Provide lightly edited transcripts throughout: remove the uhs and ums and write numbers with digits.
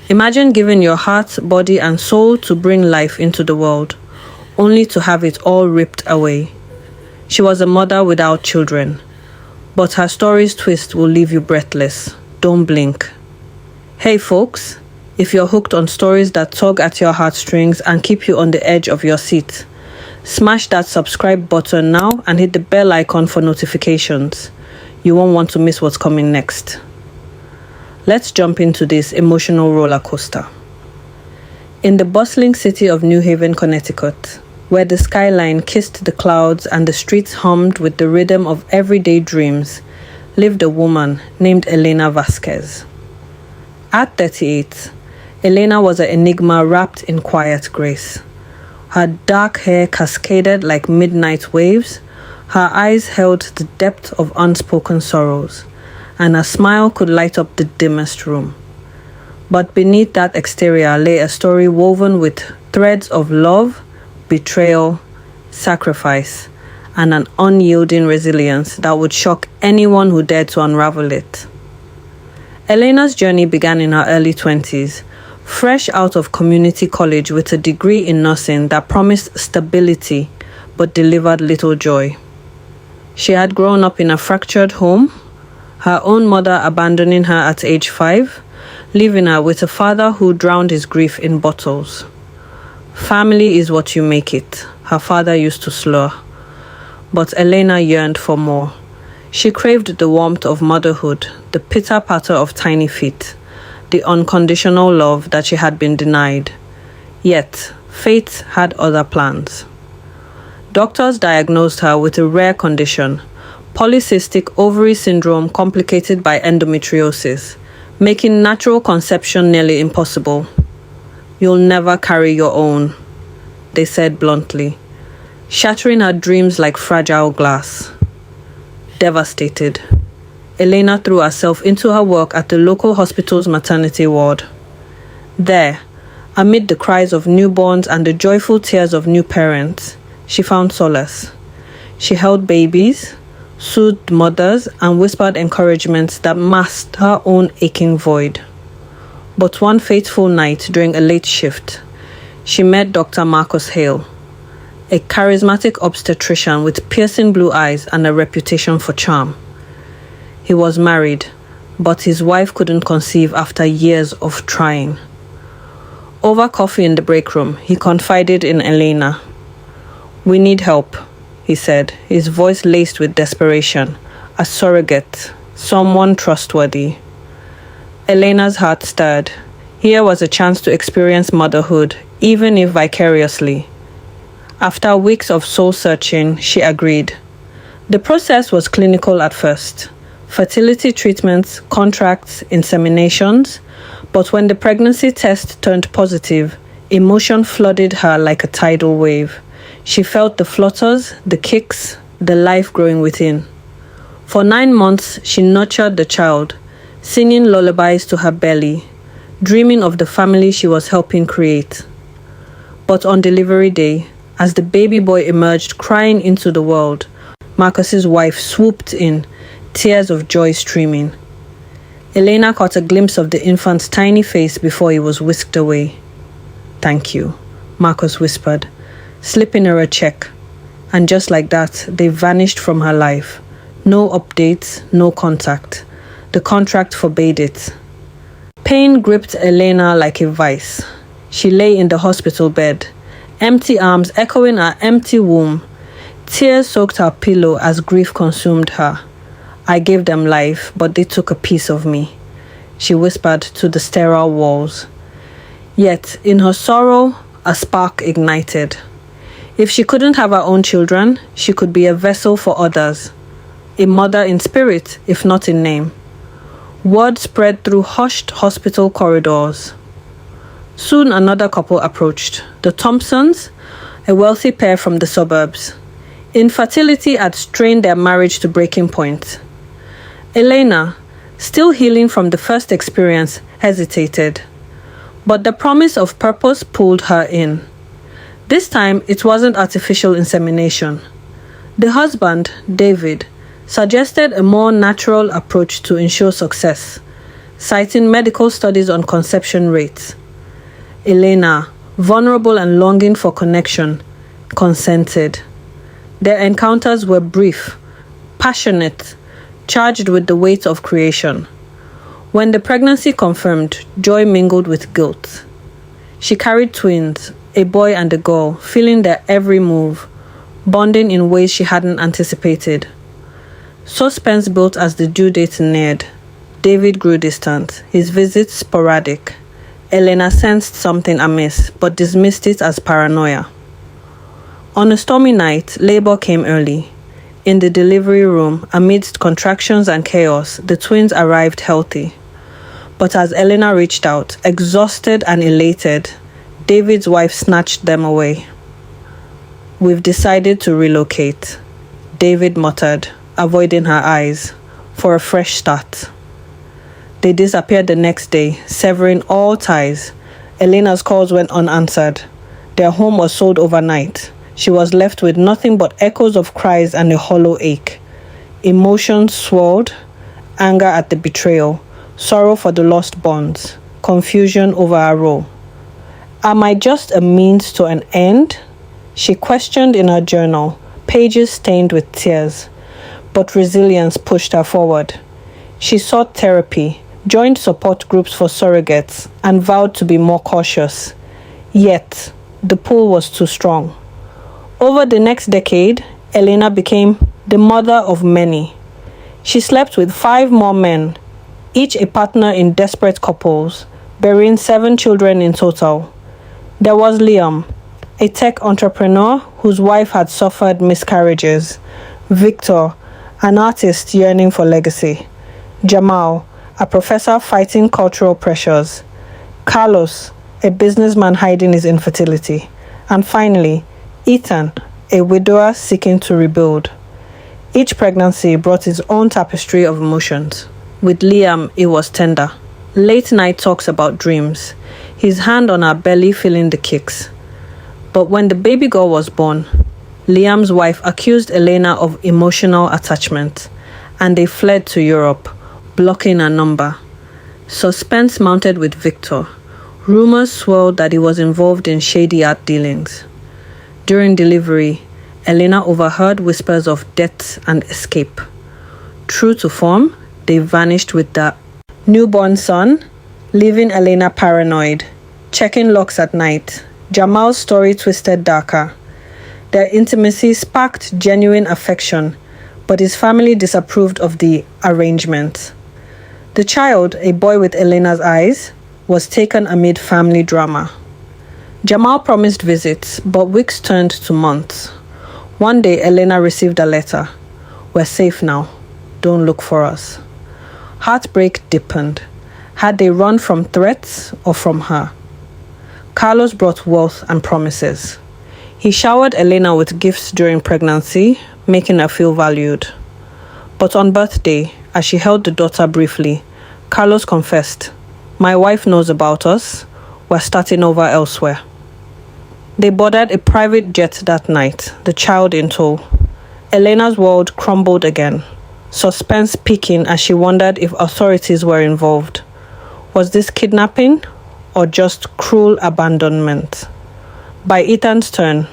Imagine giving your heart, body, and soul to bring life into the world, only to have it all ripped away. She was a mother without children, but her story's twist will leave you breathless. Don't blink. Hey folks, if you're hooked on stories that tug at your heartstrings and keep you on the edge of your seat, smash that subscribe button now and hit the bell icon for notifications. You won't want to miss what's coming next. Let's jump into this emotional roller coaster. In the bustling city of New Haven, Connecticut, where the skyline kissed the clouds and the streets hummed with the rhythm of everyday dreams, lived a woman named Elena Vasquez. At 38, Elena was an enigma wrapped in quiet grace. Her dark hair cascaded like midnight waves, her eyes held the depth of unspoken sorrows, and her smile could light up the dimmest room. But beneath that exterior lay a story woven with threads of love, betrayal, sacrifice, and an unyielding resilience that would shock anyone who dared to unravel it. Elena's journey began in her early 20s, fresh out of community college with a degree in nursing that promised stability but delivered little joy. She had grown up in a fractured home, her own mother abandoning her at age 5, leaving her with a father who drowned his grief in bottles. Family is what you make it, her father used to slur. But Elena yearned for more. She craved the warmth of motherhood, the pitter-patter of tiny feet, the unconditional love that she had been denied. Yet, fate had other plans. Doctors diagnosed her with a rare condition, polycystic ovary syndrome complicated by endometriosis, making natural conception nearly impossible. "You'll never carry your own," they said bluntly, shattering her dreams like fragile glass. Devastated, Elena threw herself into her work at the local hospital's maternity ward. There, amid the cries of newborns and the joyful tears of new parents, she found solace. She held babies, soothed mothers, and whispered encouragements that masked her own aching void. But one fateful night during a late shift, she met Dr. Marcus Hale, a charismatic obstetrician with piercing blue eyes and a reputation for charm. He was married, but his wife couldn't conceive after years of trying. Over coffee in the break room, he confided in Elena. "We need help," he said, his voice laced with desperation. "A surrogate, someone trustworthy." Elena's heart stirred. Here was a chance to experience motherhood, even if vicariously. After weeks of soul-searching, she agreed. The process was clinical at first. Fertility treatments, contracts, inseminations. But when the pregnancy test turned positive, emotion flooded her like a tidal wave. She felt the flutters, the kicks, the life growing within. For 9 months, she nurtured the child, singing lullabies to her belly, dreaming of the family she was helping create. But on delivery day, as the baby boy emerged crying into the world, Marcus's wife swooped in, tears of joy streaming. Elena caught a glimpse of the infant's tiny face before he was whisked away. "Thank you," Marcus whispered, slipping her a check. And just like that, they vanished from her life. No updates, no contact. The contract forbade it. Pain gripped Elena like a vice. She lay in the hospital bed, empty arms echoing her empty womb. Tears soaked her pillow as grief consumed her. "I gave them life, but they took a piece of me," she whispered to the sterile walls. Yet, in her sorrow, a spark ignited. If she couldn't have her own children, she could be a vessel for others. A mother in spirit, if not in name. Word spread through hushed hospital corridors. Soon another couple approached, the Thompsons, a wealthy pair from the suburbs. Infertility had strained their marriage to breaking point. Elena, still healing from the first experience, hesitated. But the promise of purpose pulled her in. This time, it wasn't artificial insemination. The husband, David, suggested a more natural approach to ensure success. citing medical studies on conception rates. Elena, vulnerable and longing for connection, consented. Their encounters were brief, passionate, charged with the weight of creation. When the pregnancy confirmed, joy mingled with guilt. She carried twins, a boy and a girl, feeling their every move, bonding in ways she hadn't anticipated. Suspense built as the due date neared. David grew distant, his visits sporadic. Elena sensed something amiss, but dismissed it as paranoia. On a stormy night, labor came early. In the delivery room, amidst contractions and chaos, the twins arrived healthy. But as Elena reached out, exhausted and elated, David's wife snatched them away. "We've decided to relocate," David muttered, avoiding her eyes, "for a fresh start." They disappeared the next day, severing all ties. Elena's calls went unanswered. Their home was sold overnight. She was left with nothing but echoes of cries and a hollow ache. Emotions swelled, anger at the betrayal, sorrow for the lost bonds, confusion over her role. "Am I just a means to an end?" she questioned in her journal, pages stained with tears. But resilience pushed her forward. She sought therapy, joined support groups for surrogates, and vowed to be more cautious. Yet, the pull was too strong. Over the next decade, Elena became the mother of many. She slept with 5 more men, each a partner in desperate couples, bearing 7 children in total. There was Liam, a tech entrepreneur whose wife had suffered miscarriages. Victor, an artist yearning for legacy. Jamal, a professor fighting cultural pressures. Carlos, a businessman hiding his infertility. And finally, Ethan, a widower seeking to rebuild. Each pregnancy brought its own tapestry of emotions. With Liam, it was tender. Late night talks about dreams, his hand on her belly feeling the kicks. But when the baby girl was born, Liam's wife accused Elena of emotional attachment, and they fled to Europe, blocking her number. Suspense mounted with Victor. Rumors swirled that he was involved in shady art dealings. During delivery, Elena overheard whispers of death and escape. True to form, they vanished with the newborn son, leaving Elena paranoid, checking locks at night. Jamal's story twisted darker. Their intimacy sparked genuine affection, but his family disapproved of the arrangement. The child, a boy with Elena's eyes, was taken amid family drama. Jamal promised visits, but weeks turned to months. One day, Elena received a letter. "We're safe now. Don't look for us." Heartbreak deepened. Had they run from threats or from her? Carlos brought wealth and promises. He showered Elena with gifts during pregnancy, making her feel valued. But on birthday, as she held the daughter briefly, Carlos confessed, "My wife knows about us. We're starting over elsewhere." They boarded a private jet that night, the child in tow. Elena's world crumbled again, suspense peaking as she wondered if authorities were involved. Was this kidnapping or just cruel abandonment? By Ethan's turn,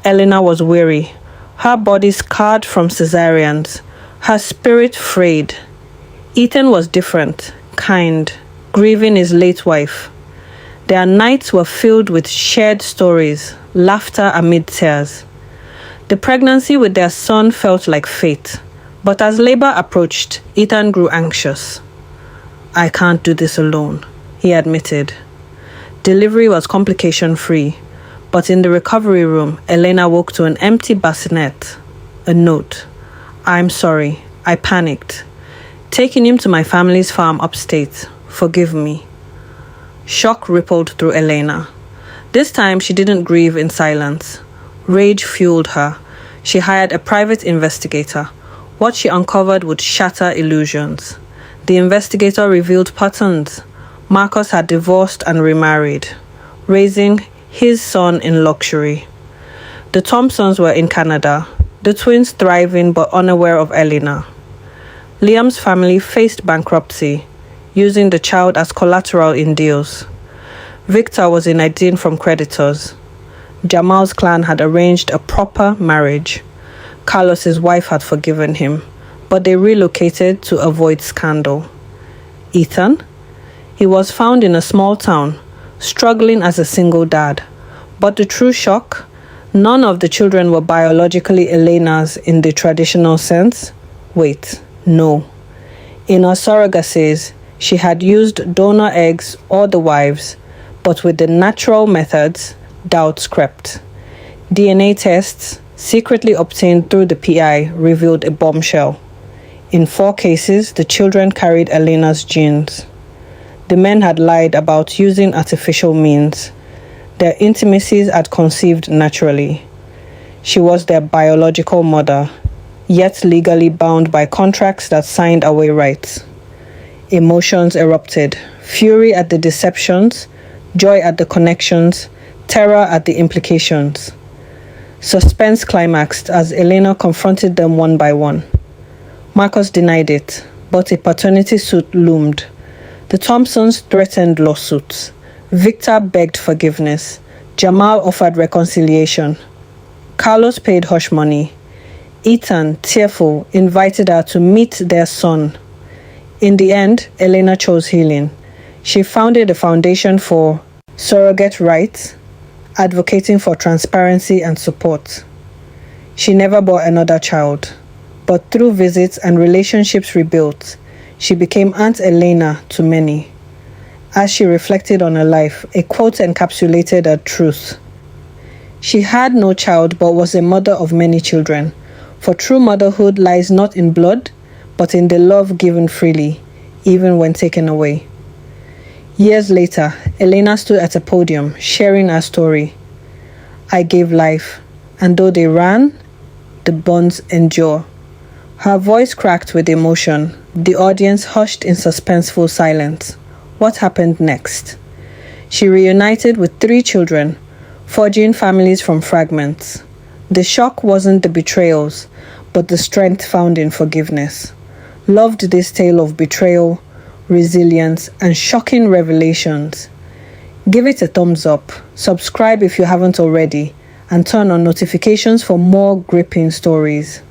Elena was weary, her body scarred from cesareans, her spirit frayed. Ethan was different, kind, grieving his late wife. Their nights were filled with shared stories, laughter amid tears. The pregnancy with their son felt like fate, but as labor approached, Ethan grew anxious. "I can't do this alone," he admitted. Delivery was complication-free, but in the recovery room, Elena woke to an empty bassinet. A note. "I'm sorry. I panicked. Taking him to my family's farm upstate. Forgive me." Shock rippled through Elena. This time, she didn't grieve in silence. Rage fueled her. She hired a private investigator. What she uncovered would shatter illusions. The investigator revealed patterns. Marcus had divorced and remarried, raising his son in luxury. The Thompsons were in Canada, the twins thriving but unaware of Elena. Liam's family faced bankruptcy. using the child as collateral in deals. Victor was in hiding from creditors. Jamal's clan had arranged a proper marriage. Carlos's wife had forgiven him, but they relocated to avoid scandal. Ethan? He was found in a small town, struggling as a single dad. But the true shock? None of the children were biologically Elena's in the traditional sense. Wait, no. In her surrogacies, she had used donor eggs or the wives, but with the natural methods, doubts crept. DNA tests, secretly obtained through the PI, revealed a bombshell. In 4 cases, the children carried Elena's genes. The men had lied about using artificial means. Their intimacies had conceived naturally. She was their biological mother, yet legally bound by contracts that signed away rights. Emotions erupted, fury at the deceptions, joy at the connections, terror at the implications. Suspense climaxed as Elena confronted them one by one. Marcus denied it, but a paternity suit loomed. The Thompsons threatened lawsuits. Victor begged forgiveness. Jamal offered reconciliation. Carlos paid hush money. Ethan, tearful, invited her to meet their son. In the end, Elena chose healing. She founded a foundation for surrogate rights, advocating for transparency and support. She never bore another child, but through visits and relationships rebuilt, she became Aunt Elena to many. As she reflected on her life, a quote encapsulated her truth. She had no child but was a mother of many children, for true motherhood lies not in blood, but in the love given freely, even when taken away. Years later, Elena stood at a podium, sharing her story. I gave life, and though they ran, the bonds endure. Her voice cracked with emotion. The audience hushed in suspenseful silence. What happened next? She reunited with 3 children, forging families from fragments. The shock wasn't the betrayals, but the strength found in forgiveness. Loved this tale of betrayal, resilience, and shocking revelations. Give it a thumbs up, subscribe if you haven't already, and turn on notifications for more gripping stories.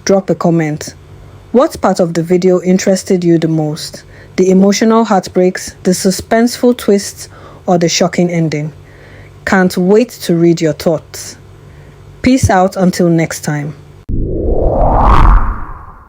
Drop a comment. What part of the video interested you the most? The emotional heartbreaks, the suspenseful twists, or the shocking ending? Can't wait to read your thoughts. Peace out until next time.